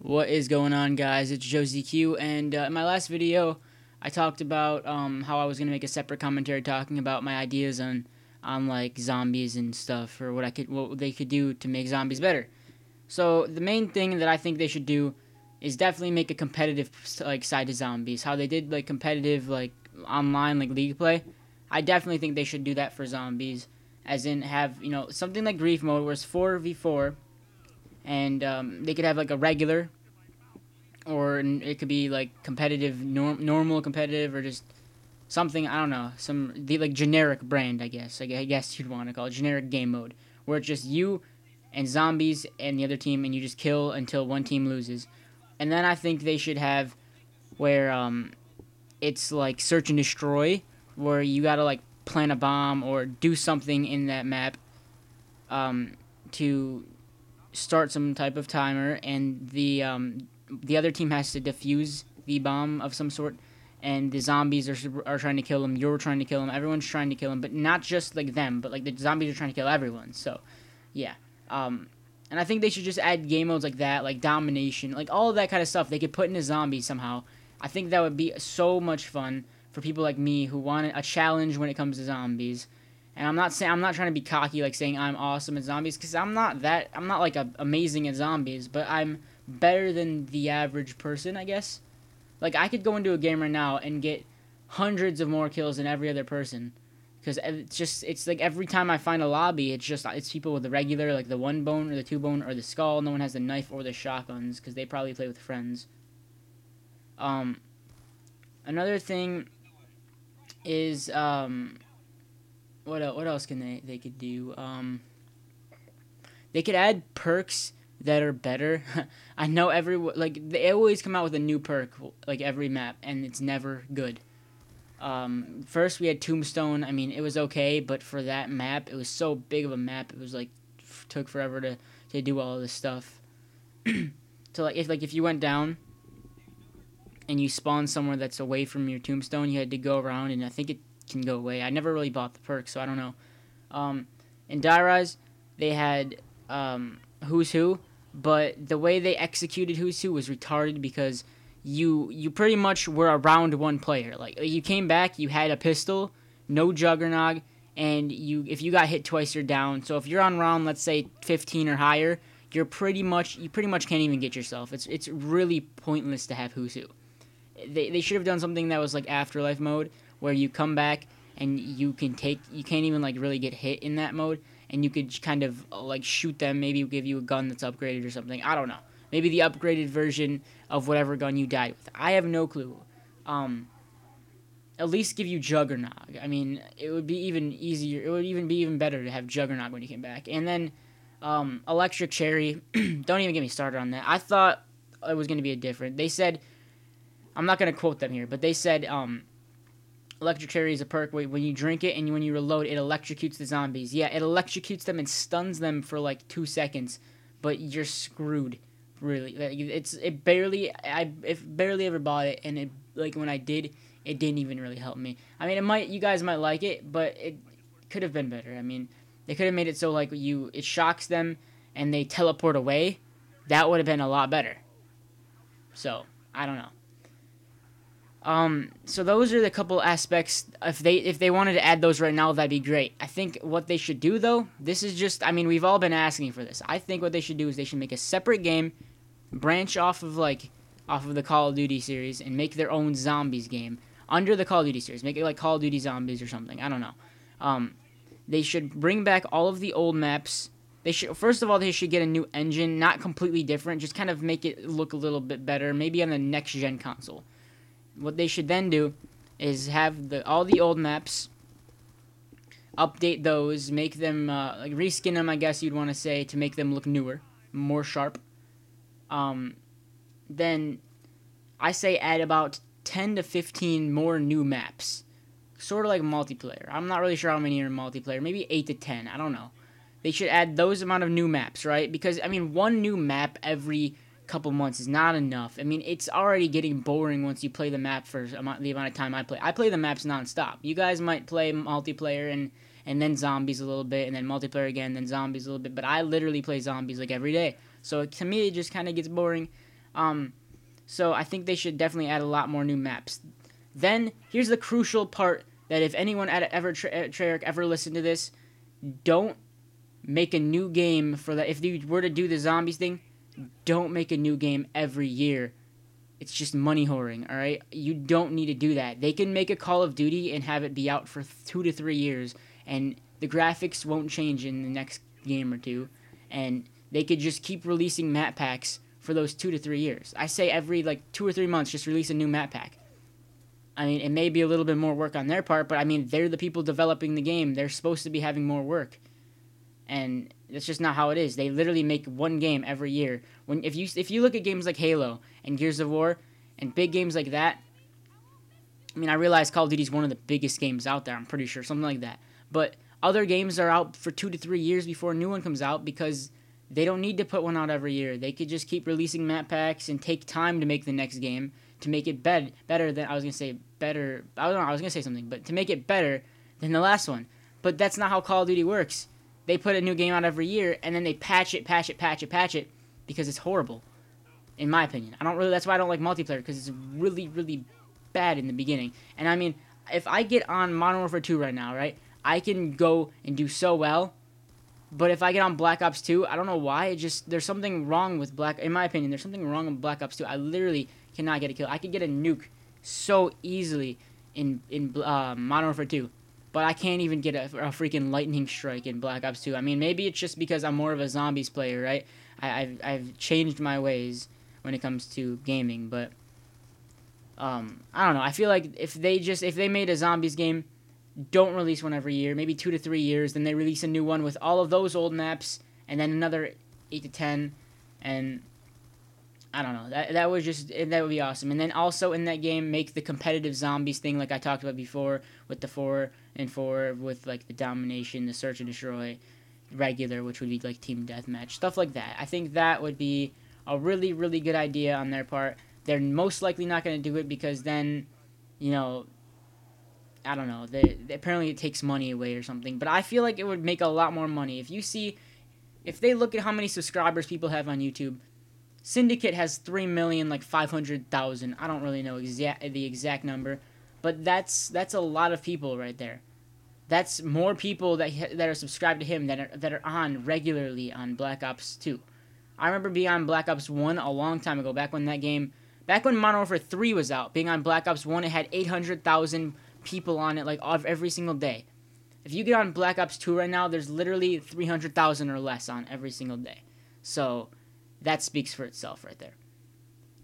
What is going on, guys? It's Josie Q, and in my last video, I talked about how I was gonna make a separate commentary talking about my ideas on like zombies and stuff, or what they could do to make zombies better. So the main thing that I think they should do is definitely make a competitive like side to zombies. How they did like competitive like online like league play. I definitely think they should do that for zombies, as in have something like grief mode where it's 4v4, and they could have like a regular, or it could be like competitive, normal competitive, or just something, I don't know, some the like generic brand, I guess you'd want to call it generic game mode, where it's just you and zombies and the other team, and you just kill until one team loses. And then I think they should have where it's like search and destroy, where you gotta like plant a bomb or do something in that map um, to start some type of timer, and the other team has to defuse the bomb of some sort, and the zombies are trying to kill him. You're trying to kill him. Everyone's trying to kill him, but not just like them, but like the zombies are trying to kill everyone. So, yeah. And I think they should just add game modes like that, like domination, like all of that kind of stuff. They could put in a zombie somehow. I think that would be so much fun for people like me who want a challenge when it comes to zombies. And I'm not trying to be cocky, like saying I'm awesome at zombies, because I'm not like amazing at zombies, but I'm better than the average person, I guess. Like I could go into a game right now and get hundreds of more kills than every other person, because it's like every time I find a lobby, it's people with the regular, like the one bone or the two bone or the skull. No one has the knife or the shotguns because they probably play with friends. Um, Another thing is what else can they could do? They could add perks that are better. I know they always come out with a new perk like every map, and it's never good. First we had Tombstone. I mean, it was okay, but for that map, it was so big of a map. It was like took forever to do all of this stuff. So if you went down and you spawned somewhere that's away from your Tombstone, you had to go around, and I think it can go away. I never really bought the perk, so I don't know. Um, in Die Rise, they had Who's Who, but the way they executed Who's Who was retarded, because you pretty much were around one player. Like you came back, you had a pistol, no Juggernog, and if you got hit twice, you're down. So if you're on round, let's say 15 or higher, you pretty much can't even get yourself. It's really pointless to have Who's Who. They should have done something that was like Afterlife mode, where you come back and you can't even like really get hit in that mode, and you could kind of like shoot them, maybe give you a gun that's upgraded or something. I don't know, maybe the upgraded version of whatever gun you died with. I have no clue. um at least give you Juggernog. I mean, it would be even easier, it would even be even better to have Juggernog when you came back. And then Electric Cherry, don't even get me started on that. I thought it was going to be a different, they said, I'm not going to quote them here, but they said Electric Cherry is a perk where when you drink it and when you reload, it electrocutes the zombies. Yeah, it electrocutes them and stuns them for like 2 seconds, but you're screwed. Really, it barely barely ever bought it, and it like when I did, it didn't even really help me. I mean, you guys might like it, but it could have been better. I mean, they could have made it so like it shocks them and they teleport away. That would have been a lot better. So I don't know. So those are the couple aspects. If they wanted to add those right now, that'd be great. I think what they should do though, this is just, I mean, we've all been asking for this. I think what they should do is they should make a separate game, branch off of the Call of Duty series, and make their own zombies game under the Call of Duty series. Make it like Call of Duty Zombies or something. I don't know. Um, they should bring back all of the old maps. They should, first of all, they should get a new engine, not completely different, just kind of make it look a little bit better, maybe on the next gen console. What they should then do is have all the old maps, update those, make them like reskin them, I guess you'd want to say, to make them look newer, more sharp. Um, then I say add about 10 to 15 more new maps, sort of like multiplayer. I'm not really sure how many are in multiplayer. Maybe 8 to 10. I don't know. They should add those amount of new maps, right? Because I mean, one new map every couple months is not enough. I mean, it's already getting boring once you play the map for the amount of time I play. I play the maps nonstop. You guys might play multiplayer and then zombies a little bit, and then multiplayer again, then zombies a little bit. But I literally play zombies like every day. So to me, it just kind of gets boring. So I think they should definitely add a lot more new maps. Then here's the crucial part that if anyone at Treyarch ever listened to this, don't make a new game for that. If you were to do the zombies thing, don't make a new game every year. It's just money whoring, alright? You don't need to do that. They can make a Call of Duty and have it be out for 2 to 3 years, and the graphics won't change in the next game or two, and they could just keep releasing map packs for those 2 to 3 years. I say every, 2 or 3 months, just release a new map pack. I mean, it may be a little bit more work on their part, but I mean, they're the people developing the game. They're supposed to be having more work. And that's just not how it is. They literally make one game every year. If you look at games like Halo and Gears of War and big games like that, I mean, I realize Call of Duty is one of the biggest games out there. I'm pretty sure, something like that. But other games are out for 2 to 3 years before a new one comes out because they don't need to put one out every year. They could just keep releasing map packs and take time to make the next game to make it better than I was gonna say something, but to make it better than the last one. But that's not how Call of Duty works. They put a new game out every year, and then they patch it, because it's horrible, in my opinion. That's why I don't like multiplayer, because it's really, really bad in the beginning. And I mean, if I get on Modern Warfare 2 right now, right, I can go and do so well, but if I get on Black Ops 2, I don't know why, there's something wrong with in my opinion, there's something wrong with Black Ops 2. I literally cannot get a kill. I could get a nuke so easily in Modern Warfare 2. But I can't even get a freaking lightning strike in Black Ops 2. I mean, maybe it's just because I'm more of a zombies player, right? I've changed my ways when it comes to gaming, but I don't know. I feel like if they made a zombies game, don't release one every year, maybe 2 to 3 years, then they release a new one with all of those old maps, and then another 8 to 10, and I don't know. That would be awesome. And then also in that game, make the competitive zombies thing like I talked about before with the 4 and 4 with like the domination, the search and destroy, regular, which would be like team deathmatch, stuff like that. I think that would be a really, really good idea on their part. They're most likely not going to do it because then, you know, I don't know. Apparently it takes money away or something. But I feel like it would make a lot more money. If they look at how many subscribers people have on YouTube, Syndicate has 3,500,000. I don't really know the exact number, but that's a lot of people right there. That's more people that are subscribed to him that are on regularly on Black Ops 2. I remember being on Black Ops 1 a long time ago, back when Modern Warfare 3 was out. Being on Black Ops 1, it had 800,000 people on it like every single day. If you get on Black Ops 2 right now, there's literally 300,000 or less on every single day. So that speaks for itself right there.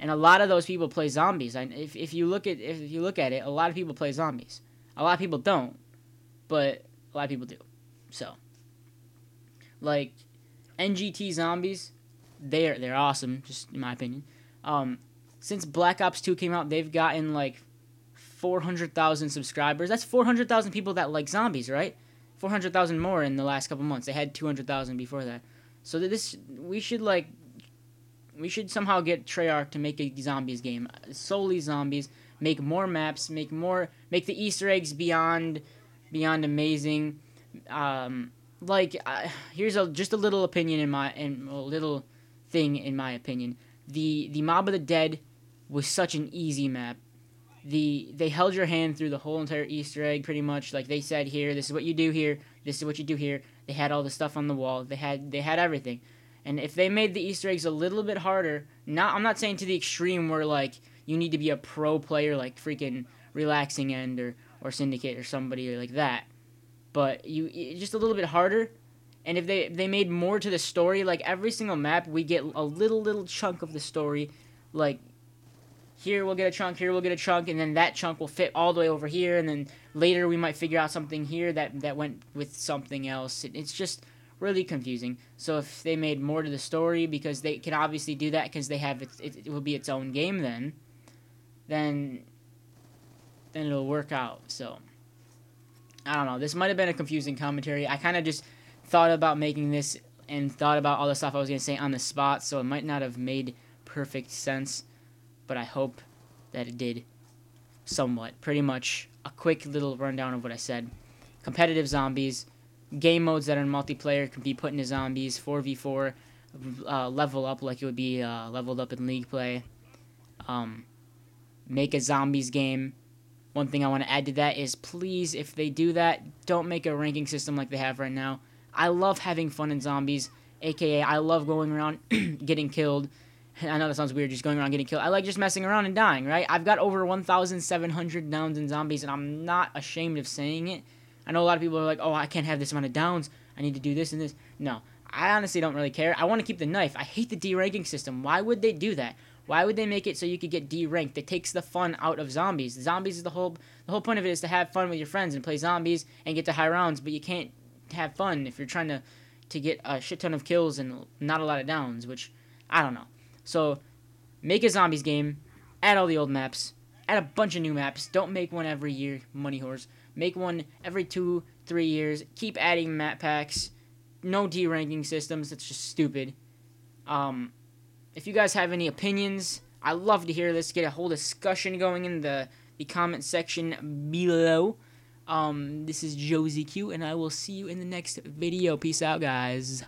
And a lot of those people play zombies. If you look at it, a lot of people play zombies. A lot of people don't, but a lot of people do. So, like NGT zombies, they're awesome, just in my opinion. Since Black Ops 2 came out, they've gotten like 400,000 subscribers. That's 400,000 people that like zombies, right? 400,000 more in the last couple months. They had 200,000 before that. So we should somehow get Treyarch to make a zombies game, solely zombies. Make more maps, make the Easter eggs beyond amazing. Here's just a little opinion little thing in my opinion. The Mob of the Dead was such an easy map. They held your hand through the whole entire Easter egg pretty much. Like they said here, this is what you do here, this is what you do here. They had all the stuff on the wall. They had everything. And if they made the Easter eggs a little bit harder, I'm not saying to the extreme where like you need to be a pro player like freaking Relaxing End or Syndicate or somebody like that, but you just a little bit harder. And if they made more to the story, like every single map we get a little chunk of the story, like here we'll get a chunk, here we'll get a chunk, and then that chunk will fit all the way over here, and then later we might figure out something here that went with something else. It's just really confusing. So if they made more to the story, because they can obviously do that because they have it will be its own game then it'll work out. So I don't know. This might have been a confusing commentary. I kind of just thought about making this and thought about all the stuff I was going to say on the spot, so it might not have made perfect sense, but I hope that it did somewhat. Pretty much a quick little rundown of what I said. Competitive zombies, game modes that are in multiplayer can be put into zombies, 4v4, level up like it would be leveled up in League play. Make a zombies game. One thing I want to add to that is, please, if they do that, don't make a ranking system like they have right now. I love having fun in zombies, aka I love going around getting killed. I know that sounds weird, just going around getting killed. I like just messing around and dying, right? I've got over 1,700 downs in zombies, and I'm not ashamed of saying it. I know a lot of people are like, oh, I can't have this amount of downs. I need to do this and this. No, I honestly don't really care. I want to keep the knife. I hate the D-ranking system. Why would they do that? Why would they make it so you could get D-ranked? It takes the fun out of zombies. Zombies is the whole point of it is to have fun with your friends and play zombies and get to high rounds, but you can't have fun if you're trying to get a shit ton of kills and not a lot of downs, which I don't know. So make a zombies game, add all the old maps, add a bunch of new maps. Don't make one every year, money whores. Make one every 2-3 years. Keep adding map packs. No D-ranking systems. That's just stupid. If you guys have any opinions, I'd love to hear this. Get a whole discussion going in the comment section below. This is JoeZQ, and I will see you in the next video. Peace out, guys.